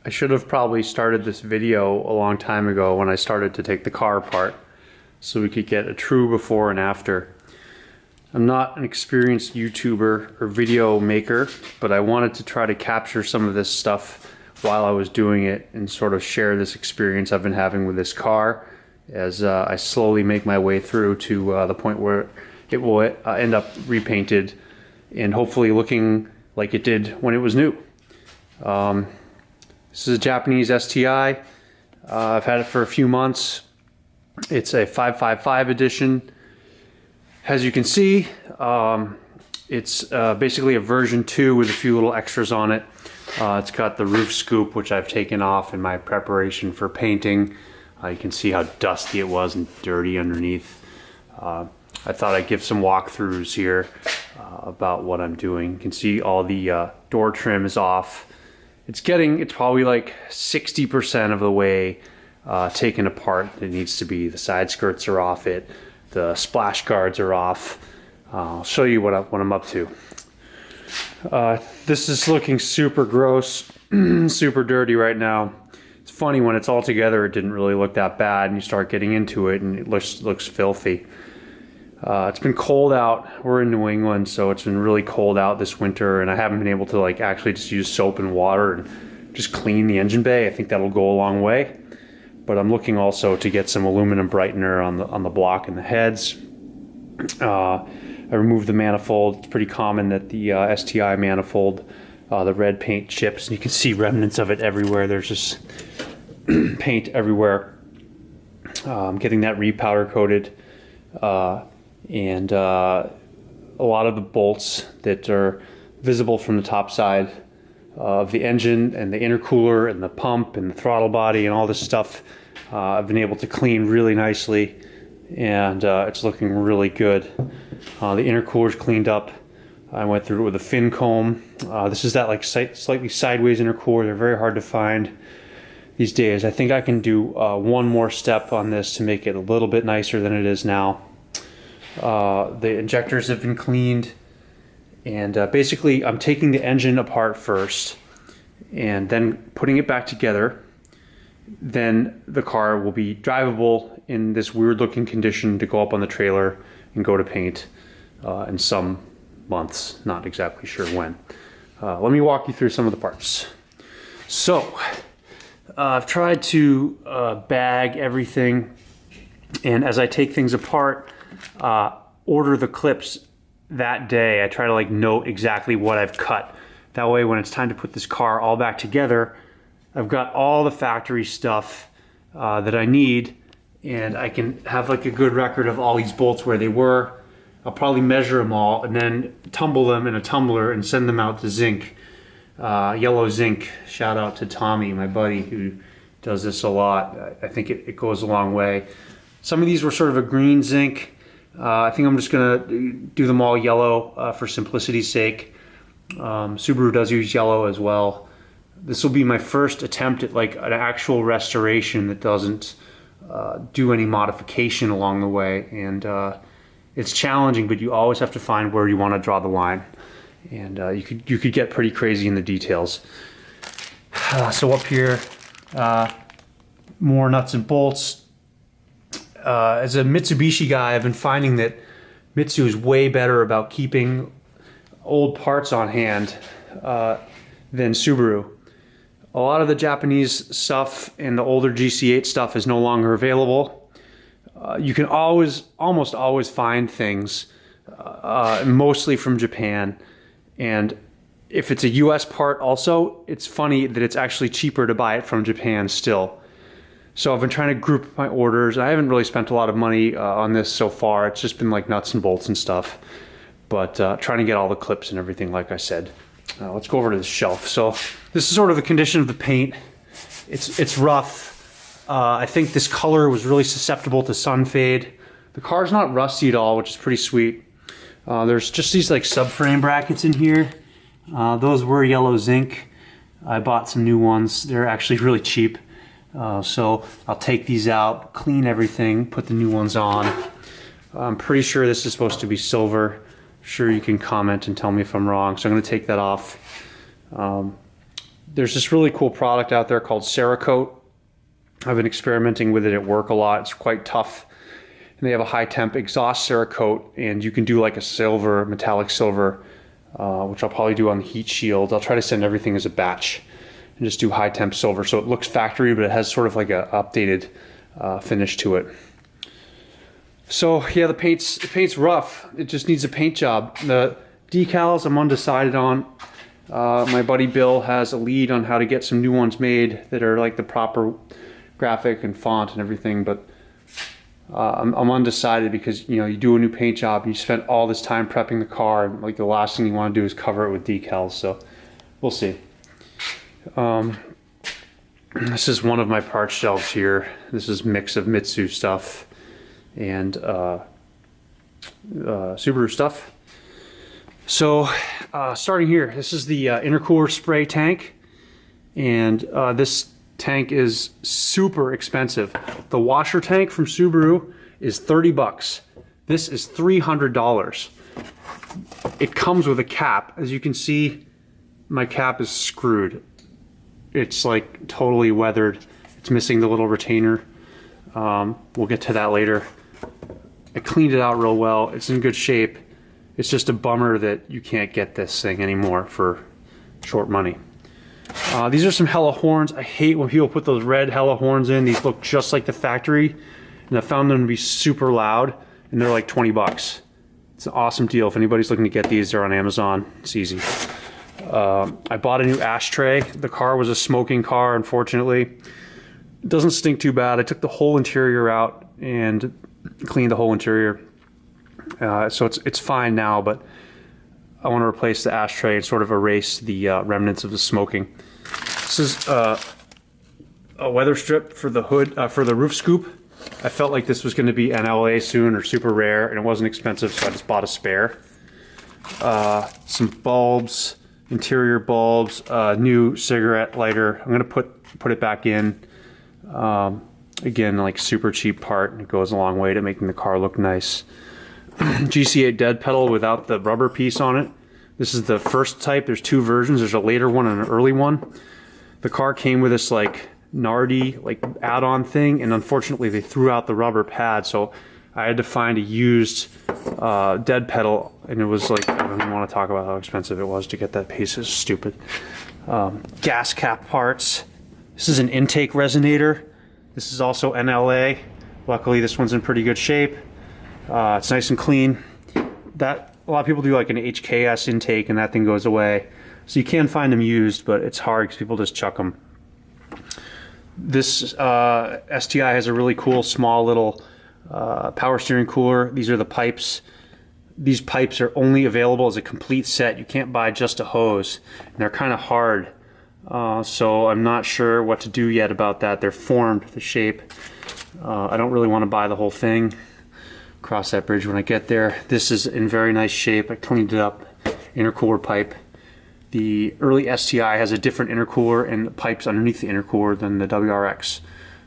I should have probably started this video a long time ago when I started to take the car apart so we could get a true before and after. I'm not an experienced YouTuber or video maker, but I wanted to try to capture some of this stuff while I was doing it and sort of share this experience I've been having with this car as I slowly make my way through to the point where it will end up repainted and hopefully looking like it did when it was new. This is a Japanese STI. I've had it for a few months. It's a 555 edition. As you can see, it's basically a version 2 with a few little extras on it. It's got the roof scoop, which I've taken off in my preparation for painting. You can see how dusty it was and dirty underneath. I thought I'd give some walkthroughs here about what I'm doing. You can see all the door trim is off. It's probably like 60% of the way taken apart. It needs to be. The side skirts are off it. The splash guards are off. I'll show you what I'm up to. This is looking super gross, super dirty right now. It's funny, when it's all together, it didn't really look that bad, and you start getting into it and it looks filthy. It's been cold out. We're in New England, so it's been really cold out this winter, and I haven't been able to like actually just use soap and water and just clean the engine bay. I think that'll go a long way. But I'm looking also to get some aluminum brightener on the block and the heads. I removed the manifold. It's pretty common that the STI manifold, the red paint chips, and you can see remnants of it everywhere. There's just paint everywhere. Getting that repowder coated. And a lot of the bolts that are visible from the top side of the engine and the intercooler and the pump and the throttle body and all this stuff, I've been able to clean really nicely, and it's looking really good. The intercooler's cleaned up. I went through it with a fin comb. This is that like slightly sideways intercooler. They're very hard to find these days. I think I can do one more step on this to make it a little bit nicer than it is now. The injectors have been cleaned, and basically I'm taking the engine apart first and then putting it back together. Then the car will be drivable in this weird looking condition to go up on the trailer and go to paint in some months, not exactly sure when. Let me walk you through some of the parts. So I've tried to bag everything, and as I take things apart, order the clips that day. I try to like note exactly what I've cut. That way when it's time to put this car all back together, I've got all the factory stuff that I need, and I can have like a good record of all these bolts where they were. I'll probably measure them all and then tumble them in a tumbler and send them out to zinc, yellow zinc. Shout out to Tommy, my buddy, who does this a lot. I think it goes a long way. Some of these were sort of a green zinc. I think I'm just gonna do them all yellow for simplicity's sake. Subaru does use yellow as well. This will be my first attempt at like an actual restoration that doesn't do any modification along the way, and it's challenging, but you always have to find where you want to draw the line, and you could get pretty crazy in the details. So up here, more nuts and bolts. As a Mitsubishi guy, I've been finding that Mitsu is way better about keeping old parts on hand than Subaru. A lot of the Japanese stuff and the older GC8 stuff is no longer available. You can almost always find things, mostly from Japan. And if it's a US part also, it's funny that it's actually cheaper to buy it from Japan still. So I've been trying to group my orders. I haven't really spent a lot of money on this so far. It's just been like nuts and bolts and stuff. But trying to get all the clips and everything, like I said. Let's go over to the shelf. So this is sort of the condition of the paint. It's rough. I think this color was really susceptible to sun fade. The car's not rusty at all, which is pretty sweet. There's just these like subframe brackets in here. Those were yellow zinc. I bought some new ones. They're actually really cheap. So I'll take these out, clean everything, put the new ones on. I'm pretty sure this is supposed to be silver. Sure, you can comment and tell me if I'm wrong. So I'm going to take that off. There's this really cool product out there called Cerakote. I've been experimenting with it at work a lot. It's quite tough. And they have a high temp exhaust Cerakote, and you can do like a silver, metallic silver, which I'll probably do on the heat shield. I'll try to send everything as a batch and just do high temp silver. So it looks factory, but it has sort of like a updated finish to it. So yeah, the paint's rough. It just needs a paint job. The decals I'm undecided on. My buddy Bill has a lead on how to get some new ones made that are like the proper graphic and font and everything, but I'm undecided because, you know, you do a new paint job and you spend all this time prepping the car, and like the last thing you want to do is cover it with decals. So we'll see. This is one of my parts shelves here. This is a mix of Mitsu stuff and Subaru stuff. So starting here, this is the intercooler spray tank, and this tank is super expensive. The washer tank from Subaru is 30 bucks. This is $300. It comes with a cap. As you can see, my cap is screwed. It's like totally weathered. It's missing the little retainer. We'll get to that later. I cleaned it out real well. It's in good shape. It's just a bummer that you can't get this thing anymore for short money. These are some Hella horns. I hate when people put those red Hella horns in. These look just like the factory, and I found them to be super loud, and they're like 20 bucks. It's an awesome deal. If anybody's looking to get these, they're on Amazon. It's easy. I bought a new ashtray. The car was a smoking car, unfortunately. It doesn't stink too bad. I took the whole interior out and cleaned the whole interior. So it's fine now, but I want to replace the ashtray and sort of erase the remnants of the smoking. This is a weather strip for the hood, for the roof scoop. I felt like this was going to be NLA soon or super rare, and it wasn't expensive, so I just bought a spare. Some bulbs, interior bulbs, new cigarette lighter. I'm going to put it back in. Again, like super cheap part, and it goes a long way to making the car look nice. GC8 dead pedal without the rubber piece on it. This is the first type. There's two versions. There's a later one and an early one. The car came with this like Nardi like add-on thing, and unfortunately they threw out the rubber pad, so I had to find a used dead pedal, and it was like, I don't even want to talk about how expensive it was to get that piece. It's stupid. Gas cap parts. This is an intake resonator. This is also NLA. Luckily this one's in pretty good shape. It's nice and clean. A lot of people do like an HKS intake and that thing goes away. So you can find them used, but it's hard because people just chuck them. This STI has a really cool small little power steering cooler. These are the pipes. These pipes are only available as a complete set. You can't buy just a hose, and they're kind of hard. So I'm not sure what to do yet about that. They're formed, the shape. I don't really want to buy the whole thing. Cross that bridge when I get there. This is in very nice shape. I cleaned it up. Intercooler pipe. The early STI has a different intercooler and pipes underneath the intercooler than the WRX.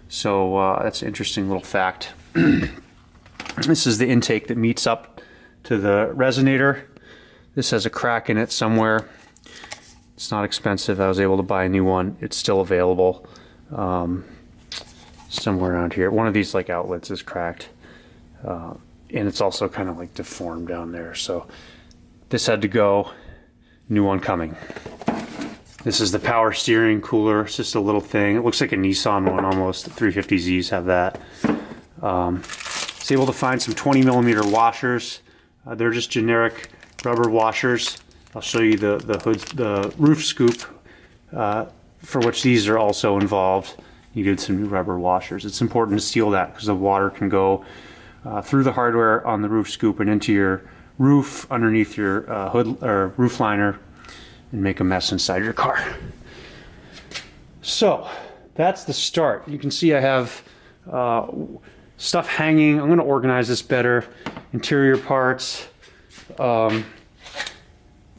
So that's an interesting little fact. This is the intake that meets up to the resonator. This has a crack in it somewhere. It's not expensive. I was able to buy a new one. It's still available somewhere around here. One of these like outlets is cracked. And it's also kind of like deformed down there. So this had to go. New one coming. This is the power steering cooler. It's just a little thing. It looks like a Nissan one almost. The 350Zs have that. It's able to find some 20mm washers. They're just generic rubber washers. I'll show you the roof scoop for which these are also involved. You get some new rubber washers. It's important to seal that because the water can go through the hardware on the roof scoop and into your roof underneath your hood or roof liner and make a mess inside your car. So that's the start. You can see I have stuff hanging. I'm going to organize this better. Interior parts, fog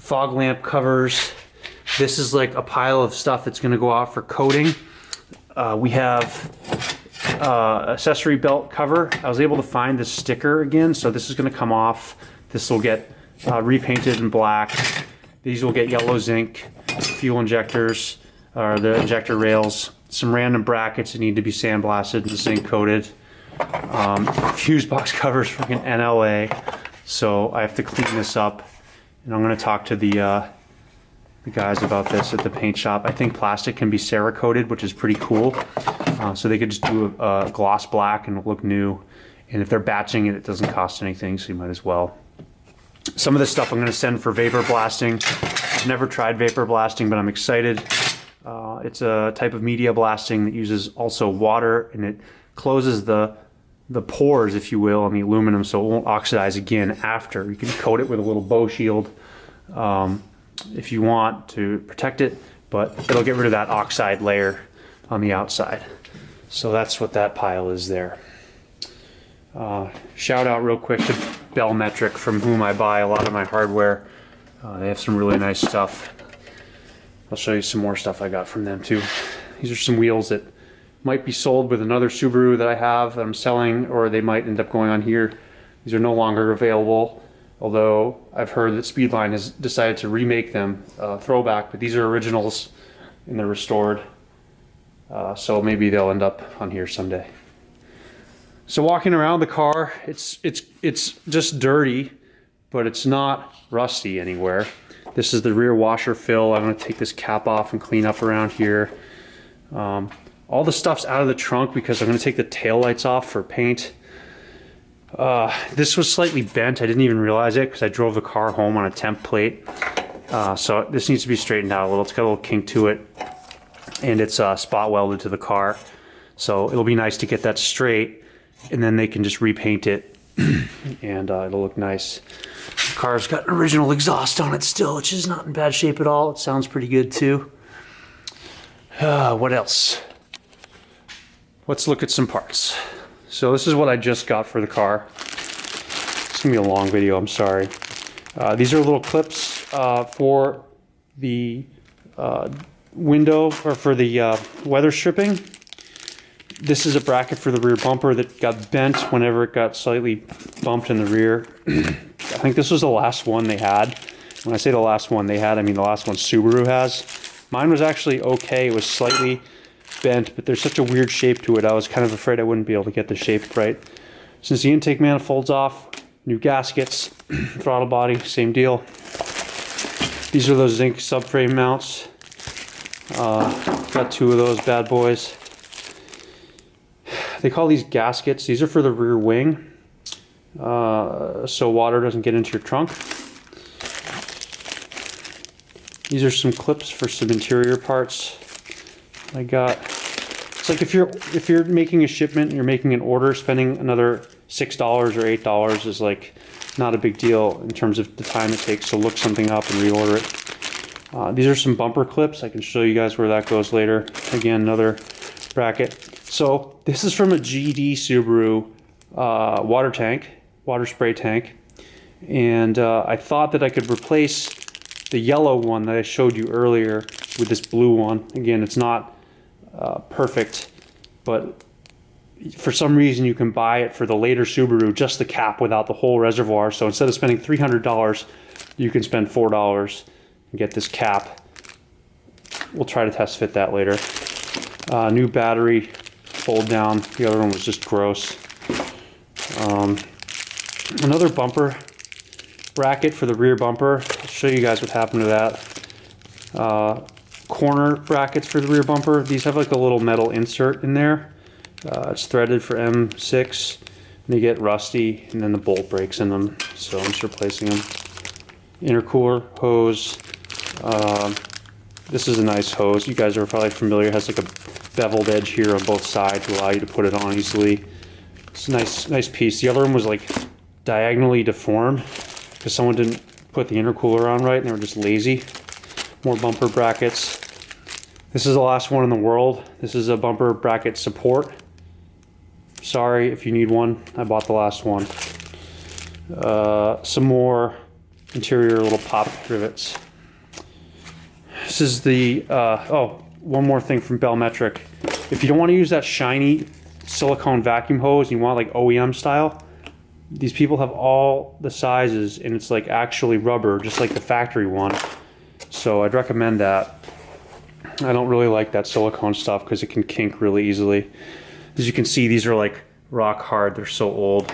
lamp covers. This is like a pile of stuff that's going to go out for coating. We have accessory belt cover. I was able to find this sticker again, so this is going to come off. This will get repainted in black. These will get yellow zinc, fuel injectors. or the injector rails, some random brackets that need to be sandblasted and zinc coated. Fuse box covers freaking NLA, so I have to clean this up, and I'm going to talk to the guys about this at the paint shop. I think plastic can be Cerakoted, which is pretty cool. So they could just do a gloss black and it'll look new. And if they're batching it, it doesn't cost anything, so you might as well. Some of this stuff I'm going to send for vapor blasting. I've never tried vapor blasting, but I'm excited. It's a type of media blasting that uses also water, and it closes the pores, if you will, on the aluminum, so it won't oxidize again after. You can coat it with a little bow shield if you want to protect it, but it'll get rid of that oxide layer on the outside. So that's what that pile is there. Shout out real quick to Bellmetric, from whom I buy a lot of my hardware. They have some really nice stuff. I'll show you some more stuff I got from them too. These are some wheels that might be sold with another Subaru that I have that I'm selling, or they might end up going on here. These are no longer available, although I've heard that Speedline has decided to remake them throwback, but these are originals and they're restored. So maybe they'll end up on here someday. So walking around the car, it's just dirty, but it's not rusty anywhere. This is the rear washer fill. I'm going to take this cap off and clean up around here. All the stuff's out of the trunk because I'm going to take the tail lights off for paint. This was slightly bent. I didn't even realize it because I drove the car home on a temp plate. So this needs to be straightened out a little. It's got a little kink to it, and it's spot welded to the car. So it'll be nice to get that straight, and then they can just repaint it and it'll look nice. The car's got an original exhaust on it still, which is not in bad shape at all. It sounds pretty good too. What else? Let's look at some parts. So this is what I just got for the car. It's gonna be a long video, I'm sorry. These are little clips for the window, or for the weather stripping. This is a bracket for the rear bumper that got bent whenever it got slightly bumped in the rear. I think this was the last one they had. When I say the last one they had, I mean the last one Subaru has. Mine was actually okay. It was slightly bent, but there's such a weird shape to it. I was kind of afraid I wouldn't be able to get the shape right. Since the intake manifold's off, new gaskets, throttle body, same deal. These are those zinc subframe mounts. Got two of those bad boys. They call these gaskets. These are for the rear wing, so water doesn't get into your trunk. These are some clips for some interior parts. I got. It's like if you're making a shipment and you're making an order, spending another $6 or $8 is like not a big deal in terms of the time it takes to look something up and reorder it. These are some bumper clips. I can show you guys where that goes later. Again, another bracket. So this is from a GD Subaru water spray tank, and I thought that I could replace the yellow one that I showed you earlier with this blue one. Again, it's not perfect, but for some reason you can buy it for the later Subaru, just the cap without the whole reservoir. So instead of spending $300, you can spend $4 and get this cap. We'll try to test fit that later. New battery, fold down. The other one was just gross. Another bumper bracket for the rear bumper. I'll show you guys what happened to that. Corner brackets for the rear bumper. These have like a little metal insert in there. It's threaded for M6. And they get rusty, and then the bolt breaks in them. So I'm just replacing them. Intercooler hose. This is a nice hose. You guys are probably familiar. It has like a beveled edge here on both sides to allow you to put it on easily. It's a nice piece. The other one was like diagonally deformed because someone didn't put the intercooler on right and they were just lazy. More bumper brackets. This is the last one in the world. This is a bumper bracket support. Sorry if you need one. I bought the last one. Some more interior little pop rivets. This is the, one more thing from Bellmetric. If you don't want to use that shiny silicone vacuum hose, you want like OEM style, these people have all the sizes and it's like actually rubber, just like the factory one. So I'd recommend that. I don't really like that silicone stuff because it can kink really easily. As you can see, these are like rock hard. They're so old.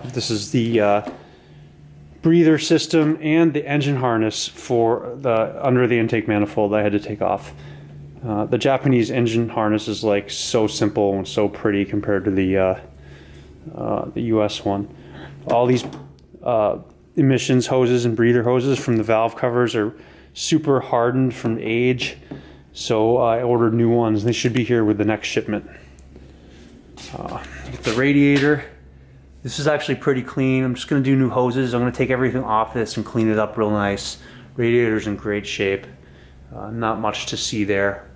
This is the breather system and the engine harness for the under the intake manifold I had to take off. The Japanese engine harness is like so simple and so pretty compared to the US one. All these emissions hoses and breather hoses from the valve covers are super hardened from age, so I ordered new ones. They should be here with the next shipment. Get the radiator. This is actually pretty clean. I'm just going to do new hoses. I'm going to take everything off this and clean it up real nice. Radiator's in great shape. Not much to see there.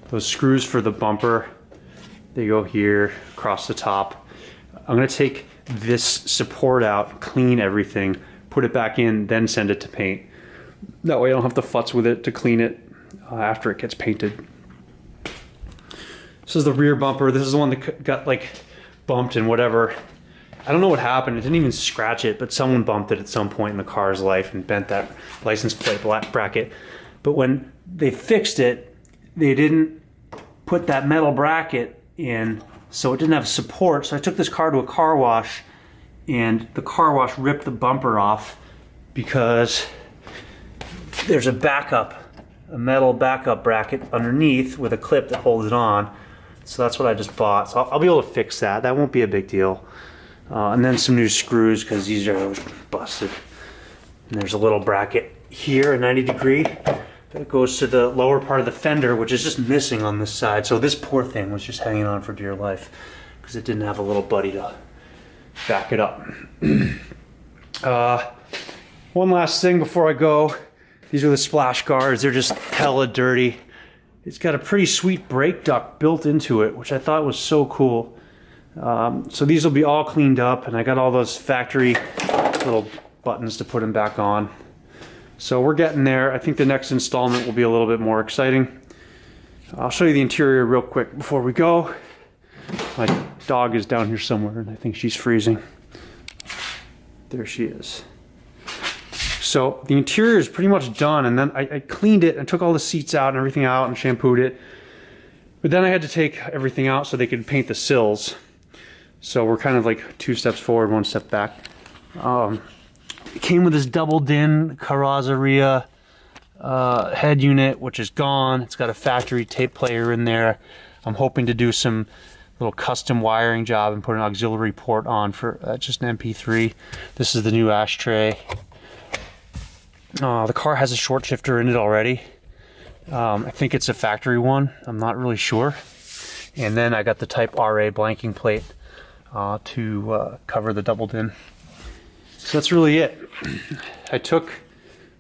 Those screws for the bumper, they go here across the top. I'm going to take this support out, clean everything, put it back in, then send it to paint. That way I don't have to futz with it to clean it after it gets painted. This is the rear bumper. This is the one that got like bumped and whatever. I don't know what happened. It didn't even scratch it, but someone bumped it at some point in the car's life and bent that license plate bracket. But when they fixed it, they didn't put that metal bracket in, so it didn't have support. So I took this car to a car wash, and the car wash ripped the bumper off because there's a metal backup bracket underneath with a clip that holds it on. So that's what I just bought. So I'll be able to fix that. That won't be a big deal. And then some new screws because these are busted. And there's a little bracket here, a 90 degree, that goes to the lower part of the fender, which is just missing on this side. So this poor thing was just hanging on for dear life because it didn't have a little buddy to back it up. One last thing before I go. These are the splash guards. They're just hella dirty. It's got a pretty sweet brake duct built into it, which I thought was so cool. So these will be all cleaned up, and I got all those factory little buttons to put them back on. So we're getting there. I think the next installment will be a little bit more exciting. I'll show you the interior real quick before we go. My dog is down here somewhere, and I think she's freezing. There she is. So the interior is pretty much done, and then I cleaned it and took all the seats out and everything out and shampooed it. But then I had to take everything out so they could paint the sills. So we're kind of like 2 steps forward, 1 step back. It came with this double din carrozzeria head unit, which is gone. It's got a factory tape player in there. I'm hoping to do some little custom wiring job and put an auxiliary port on for just an MP3. This is the new ashtray. The car has a short shifter in it already. I think it's a factory one. I'm not really sure. And then I got the Type RA blanking plate to cover the double din. So that's really it. I took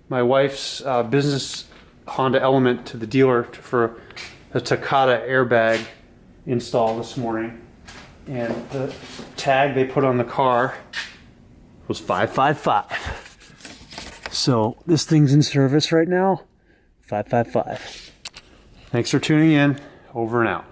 my wife's business Honda Element to the dealer for a Takata airbag install this morning. And the tag they put on the car was 555. So this thing's in service right now, 555. Thanks for tuning in. Over and out.